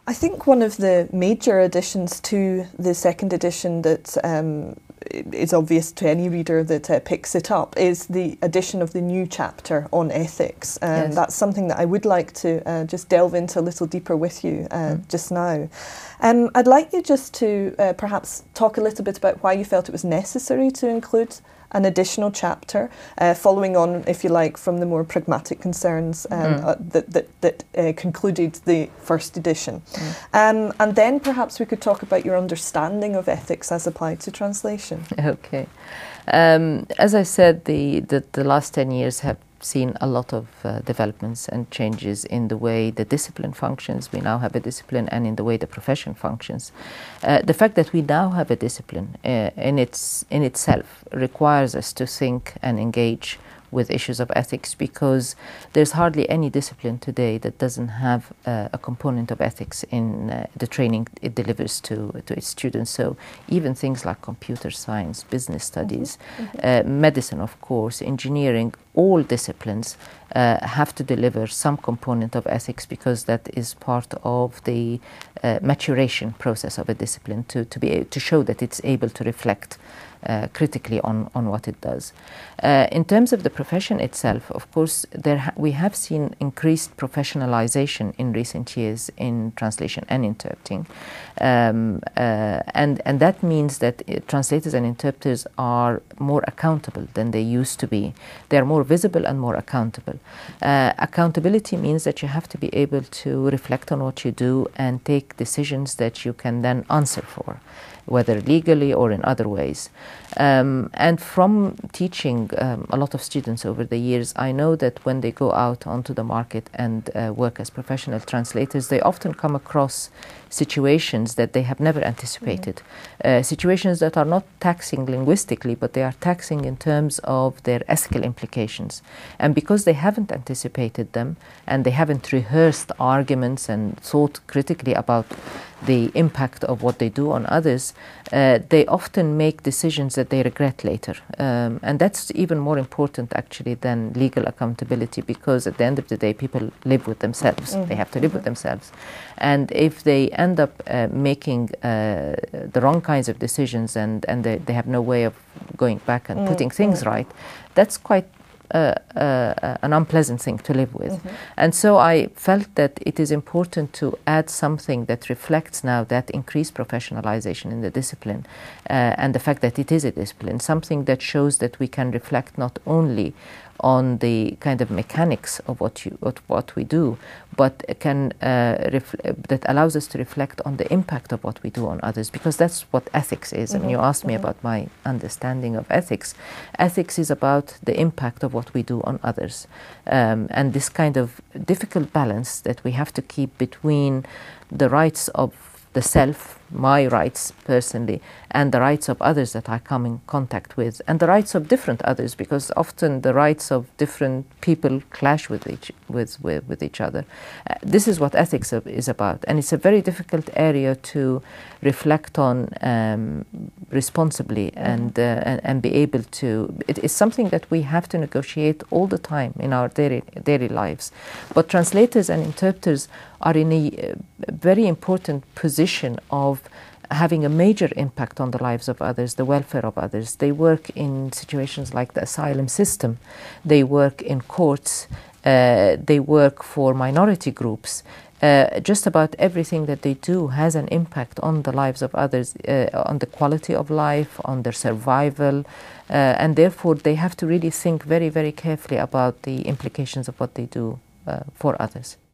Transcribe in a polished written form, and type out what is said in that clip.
I think one of the major additions to the second edition that is obvious to any reader that picks it up is the addition of the new chapter on ethics. Yes. That's something that I would like to just delve into a little deeper with you just now. I'd like you just to perhaps talk a little bit about why you felt it was necessary to include an additional chapter, following on, if you like, from the more pragmatic concerns that concluded the first edition. And then perhaps we could talk about your understanding of ethics as applied to translation. Okay. As I said, the last 10 years have seen a lot of developments and changes in the way the discipline functions. We now have a discipline, and in the way the profession functions. The fact that we now have a discipline in itself requires us to think and engage with issues of ethics, because there's hardly any discipline today that doesn't have a component of ethics in the training it delivers to its students. So even things like computer science, business studies, medicine, of course, engineering, all disciplines have to deliver some component of ethics, because that is part of the maturation process of a discipline to show that it's able to reflect critically on what it does. In terms of the profession itself, of course, we have seen increased professionalization in recent years in translation and interpreting, and that means that translators and interpreters are more accountable than they used to be. They are more visible and more accountable. Accountability means that you have to be able to reflect on what you do and take decisions that you can then answer for, whether legally or in other ways. And from teaching a lot of students over the years, I know that when they go out onto the market and work as professional translators, they often come across situations that they have never anticipated. Situations that are not taxing linguistically, but they are taxing in terms of their ethical implications. And because they haven't anticipated them, and they haven't rehearsed arguments and thought critically about the impact of what they do on others, they often make decisions that they regret later. And that's even more important, actually, than legal accountability, because at the end of the day, people live with themselves. They have to live with themselves. And if they end up making the wrong kinds of decisions, and they have no way of going back and putting things right, that's quite an unpleasant thing to live with. And so I felt that it is important to add something that reflects now that increased professionalization in the discipline, and the fact that it is a discipline, something that shows that we can reflect not only on the kind of mechanics of what we do, but that allows us to reflect on the impact of what we do on others, because that's what ethics is. And you asked me about my understanding of ethics. Ethics is about the impact of what we do on others, and this kind of difficult balance that we have to keep between the rights of the self, my rights personally, and the rights of others that I come in contact with, and the rights of different others, because often the rights of different people clash with each other. This is what ethics is about, and it's a very difficult area to reflect on responsibly and be able to. It is something that we have to negotiate all the time in our daily lives. But translators and interpreters are in a very important position of having a major impact on the lives of others, the welfare of others. They work in situations like the asylum system. They work in courts. They work for minority groups. Just about everything that they do has an impact on the lives of others, on the quality of life, on their survival, and therefore they have to really think very, very carefully about the implications of what they do for others.